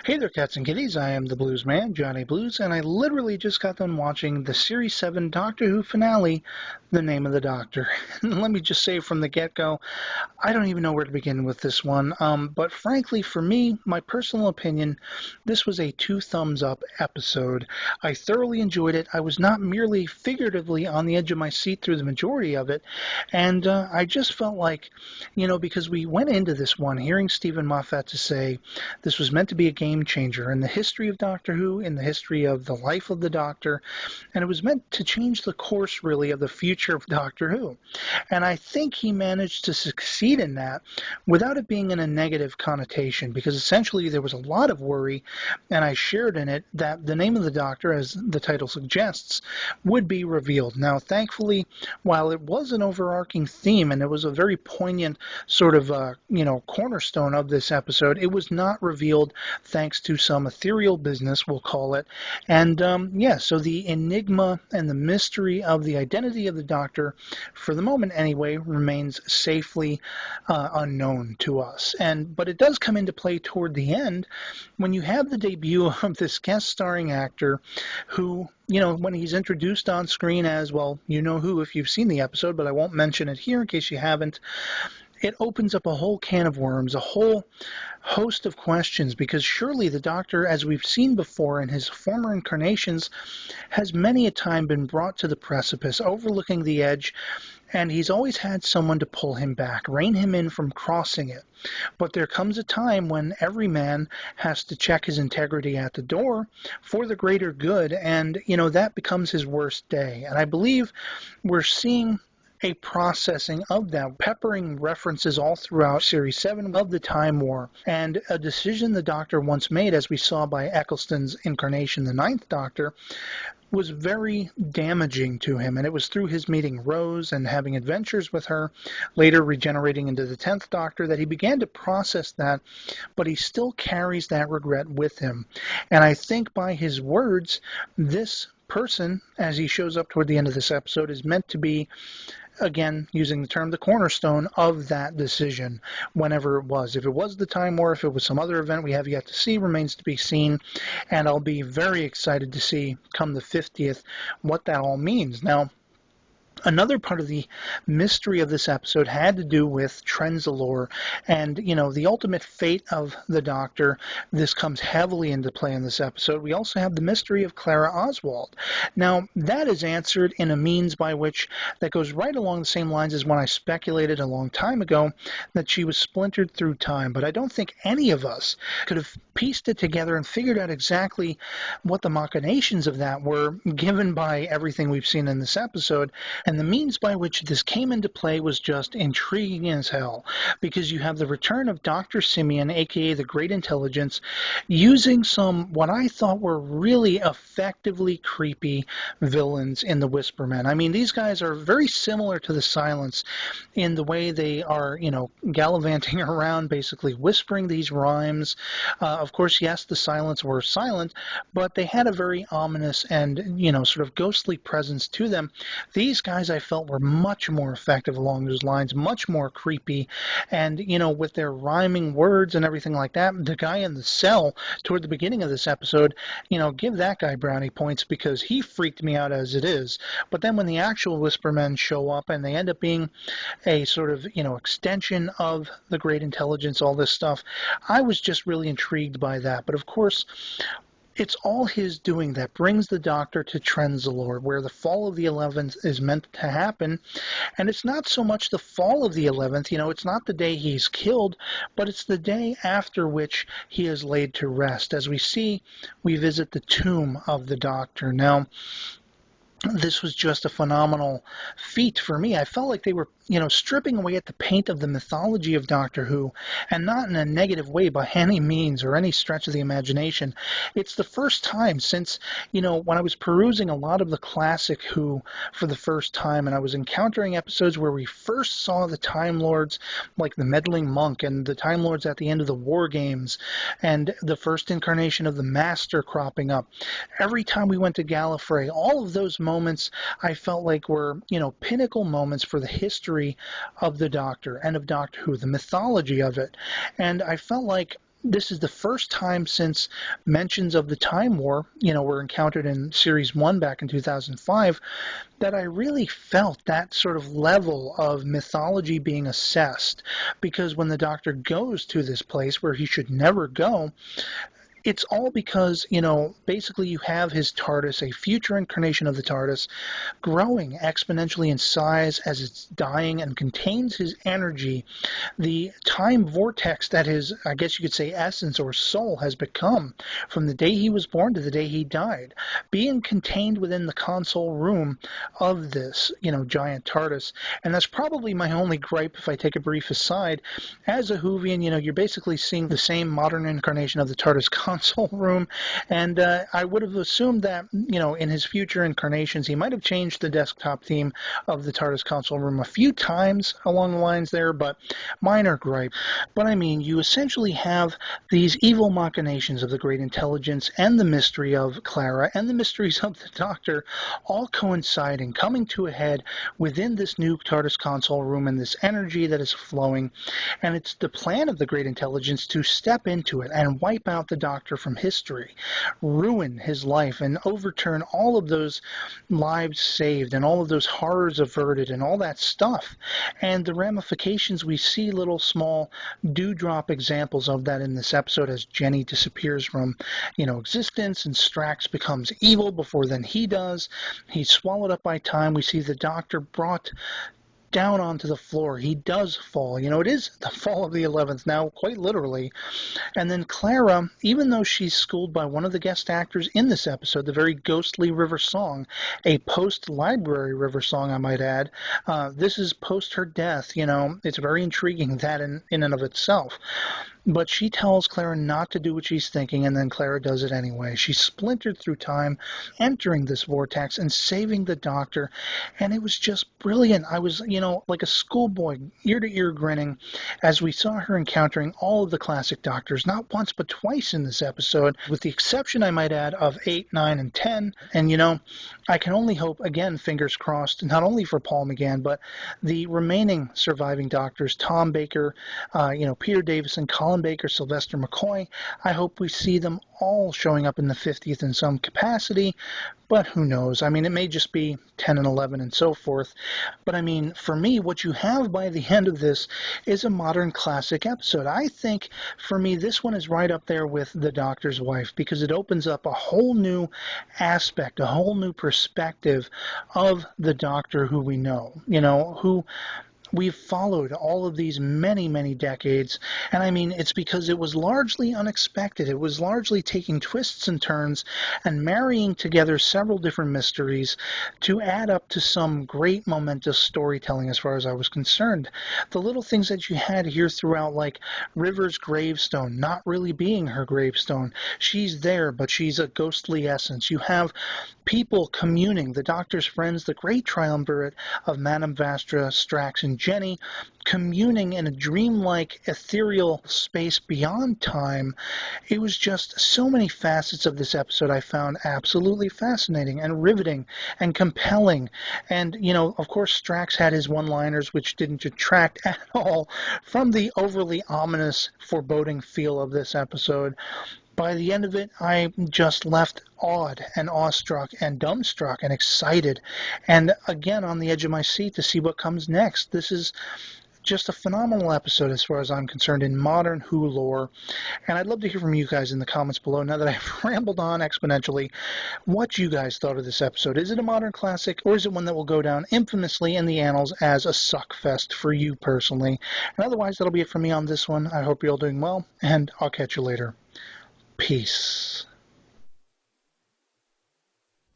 Hey there, cats and kitties. I am the Blues Man, Johnny Blues, and I literally just got done watching the Series 7 Doctor Who finale, The Name of the Doctor. Let me just say from the get-go, I don't even know where to begin with this one, but frankly, for me, my personal opinion, this was a 2 thumbs up episode. I thoroughly enjoyed it. I was not merely figuratively on the edge of my seat through the majority of it, and I just felt like, because we went into this one hearing Stephen Moffat to say this was meant to be a game changer in the history of Doctor Who, in the history of the life of the Doctor, and it was meant to change the course, really, of the future of Doctor Who. And I think he managed to succeed in that without it being in a negative connotation, because essentially there was a lot of worry, and I shared in it, that the name of the Doctor, as the title suggests, would be revealed. Now, thankfully, while it was an overarching theme, and it was a very poignant sort of, cornerstone of this episode, it was not revealed thanks to some ethereal business, we'll call it. And, so the enigma and the mystery of the identity of the Doctor, for the moment anyway, remains safely unknown to us. But it does come into play toward the end when you have the debut of this guest starring actor who, when he's introduced on screen as, well, you know who if you've seen the episode, but I won't mention it here in case you haven't. It opens up a whole can of worms, a whole host of questions, because surely the Doctor, as we've seen before in his former incarnations, has many a time been brought to the precipice, overlooking the edge, and he's always had someone to pull him back, rein him in from crossing it. But there comes a time when every man has to check his integrity at the door for the greater good, and, that becomes his worst day. And I believe we're seeing a processing of that, peppering references all throughout Series 7 of the Time War, and a decision the Doctor once made, as we saw by Eccleston's incarnation, the Ninth Doctor, was very damaging to him, and it was through his meeting Rose and having adventures with her, later regenerating into the 10th Doctor, that he began to process that, but he still carries that regret with him. And I think by his words, this person, as he shows up toward the end of this episode, is meant to be, again, using the term, the cornerstone of that decision, whenever it was. If it was the Time War, if it was some other event we have yet to see, remains to be seen, and I'll be very excited to see, come the 50th, what that all means. Now, another part of the mystery of this episode had to do with Trenzalore and, the ultimate fate of the Doctor. This comes heavily into play in this episode. We also have the mystery of Clara Oswald. Now, that is answered in a means by which that goes right along the same lines as when I speculated a long time ago that she was splintered through time. But I don't think any of us could have pieced it together and figured out exactly what the machinations of that were, given by everything we've seen in this episode. And the means by which this came into play was just intriguing as hell, because you have the return of Dr. Simeon, aka the Great Intelligence, using some, what I thought were really effectively creepy villains in the Whispermen. I mean, these guys are very similar to the Silence in the way they are, gallivanting around, basically whispering these rhymes. Of course, yes, the Silence were silent, but they had a very ominous and, sort of ghostly presence to them. These guys, I felt, were much more effective along those lines, much more creepy, and, with their rhyming words and everything like that. The guy in the cell toward the beginning of this episode, give that guy brownie points, because he freaked me out as it is. But then when the actual Whispermen show up and they end up being a sort of, extension of the Great Intelligence, all this stuff, I was just really intrigued by that. But of course, it's all his doing that brings the Doctor to Trenzalore, where the fall of the 11th is meant to happen. And it's not so much the fall of the 11th, it's not the day he's killed, but it's the day after which he is laid to rest. As we visit the tomb of the Doctor. Now, this was just a phenomenal feat for me. I felt like they were, stripping away at the paint of the mythology of Doctor Who, and not in a negative way by any means or any stretch of the imagination. It's the first time since, when I was perusing a lot of the classic Who for the first time, and I was encountering episodes where we first saw the Time Lords, like the Meddling Monk, and the Time Lords at the end of the War Games, and the first incarnation of the Master cropping up. Every time we went to Gallifrey, all of those moments I felt like were, pinnacle moments for the history of the Doctor and of Doctor Who, the mythology of it. And I felt like this is the first time since mentions of the Time War, were encountered in Series 1 back in 2005, that I really felt that sort of level of mythology being assessed. Because when the Doctor goes to this place where he should never go, it's all because, basically you have his TARDIS, a future incarnation of the TARDIS, growing exponentially in size as it's dying and contains his energy. The time vortex that his, I guess you could say, essence or soul has become from the day he was born to the day he died, being contained within the console room of this, giant TARDIS. And that's probably my only gripe, if I take a brief aside. As a Whovian, you're basically seeing the same modern incarnation of the TARDIS console room, and I would have assumed that, in his future incarnations, he might have changed the desktop theme of the TARDIS console room a few times along the lines there, but minor gripe. But I mean, you essentially have these evil machinations of the great intelligence and the mystery of Clara and the mysteries of the Doctor all coinciding, coming to a head within this new TARDIS console room and this energy that is flowing. And it's the plan of the great intelligence to step into it and wipe out the Doctor from history, ruin his life, and overturn all of those lives saved and all of those horrors averted and all that stuff. And the ramifications, we see little small dewdrop examples of that in this episode as Jenny disappears from, existence, and Strax becomes evil before then he does. He's swallowed up by time. We see the Doctor brought down onto the floor. He does fall. It is the fall of the 11th now, quite literally. And then Clara, even though she's schooled by one of the guest actors in this episode, the very ghostly River Song, a post-library River Song, I might add, this is post her death. It's very intriguing, that in and of itself. But she tells Clara not to do what she's thinking, and then Clara does it anyway. She's splintered through time, entering this vortex and saving the Doctor, and it was just brilliant. I was, like a schoolboy, ear to ear grinning, as we saw her encountering all of the classic Doctors, not once but twice in this episode, with the exception, I might add, of 8, 9, and 10. And, I can only hope, again, fingers crossed, not only for Paul McGann, but the remaining surviving Doctors, Tom Baker, Peter Davison, Colin Baker, Sylvester McCoy. I hope we see them all showing up in the 50th in some capacity, but who knows? I mean, it may just be 10 and 11 and so forth. But I mean, for me, what you have by the end of this is a modern classic episode. I think, for me, this one is right up there with The Doctor's Wife, because it opens up a whole new aspect, a whole new perspective of the Doctor who we know, who we've followed all of these many, many decades. And I mean, it's because it was largely unexpected. It was largely taking twists and turns and marrying together several different mysteries to add up to some great momentous storytelling as far as I was concerned. The little things that you had here throughout, like River's gravestone not really being her gravestone. She's there, but she's a ghostly essence. You have people communing, the Doctor's friends, the great triumvirate of Madame Vastra, Strax, and Jenny, communing in a dreamlike, ethereal space beyond time. It was just so many facets of this episode I found absolutely fascinating and riveting and compelling. And, of course, Strax had his one-liners, which didn't detract at all from the overly ominous, foreboding feel of this episode. By the end of it, I just left awed and awestruck and dumbstruck and excited, and again on the edge of my seat to see what comes next. This is just a phenomenal episode as far as I'm concerned in modern Who lore, and I'd love to hear from you guys in the comments below, now that I've rambled on exponentially, what you guys thought of this episode. Is it a modern classic, or is it one that will go down infamously in the annals as a suckfest for you personally? And otherwise, that'll be it for me on this one. I hope you're all doing well, and I'll catch you later. Peace.